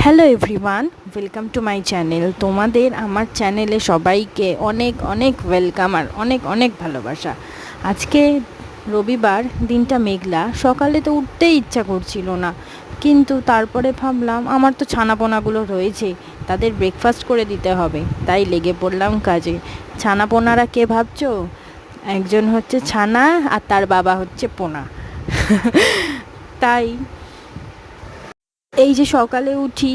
Hello everyone, welcome to my channel. তোমাদের আমার চ্যানেলে সবাইকে অনেক অনেক ওয়েলকাম আর অনেক অনেক ভালোবাসা। আজকে রবিবার, দিনটা মেঘলা। সকালে তো উঠতেই ইচ্ছা করছিল না, কিন্তু তারপরে ভাবলাম আমার তো ছানাপোনাগুলো রয়েছে, তাদের ব্রেকফাস্ট করে দিতে হবে, তাই লেগে পড়লাম কাজে। ছানাপোনারা কে ভাবছো? একজন হচ্ছে ছানা আর তার বাবা হচ্ছে পোনা। তাই এই যে সকালে উঠি,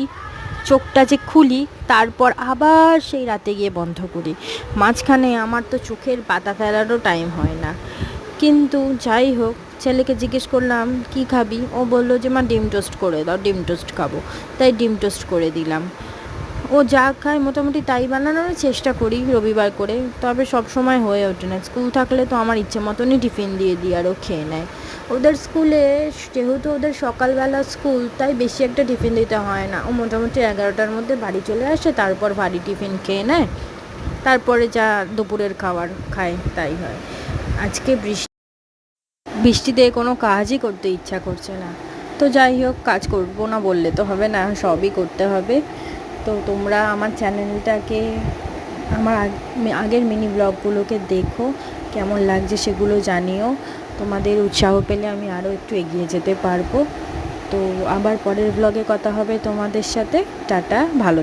চোখটা যে খুলি, তারপর আবার সেই রাতে গিয়ে বন্ধ করি। মাঝখানে আমার তো চোখের পাতা ফেলারও টাইম হয় না। কিন্তু যাই হোক, ছেলেকে জিজ্ঞেস করলাম কি খাবি, ও বললো যে মা ডিম টোস্ট করে দাও, ডিম টোস্ট খাবো। তাই ডিম টোস্ট করে দিলাম। ও যা খায় মোটামুটি তাই বানানোর চেষ্টা করি রবিবার করে, তবে সব সময় হয়ে ওঠে না। স্কুল থাকলে তো আমার ইচ্ছে মতনই টিফিন দিয়ে দিই আর ও খেয়ে নেয়। ওদের স্কুলে, যেহেতু ওদের সকালবেলা স্কুল, তাই বেশি একটা টিফিন দিতে হয় না। ও মোটামুটি 11টার মধ্যে বাড়ি চলে আসে, তারপর ভারী টিফিন খেয়ে নেয়, তারপরে যা দুপুরের খাবার খায় তাই হয়। আজকে বৃষ্টিতে কোনো কাজই করতে ইচ্ছা করছে না। তো যাই হোক, কাজ করবো না বললে তো হবে না, সবই করতে হবে। তো তোমরা আমার চ্যানেলটাকে, আমার আগের মিনি ব্লগগুলোকে দেখো, কেমন লাগছে সেগুলো জানিও। তোমাদের উৎসাহ পেলে আমি আরও একটু এগিয়ে যেতে পারবো। তো আবার পরের ব্লগে কথা হবে তোমাদের সাথে। টাটা, ভালো।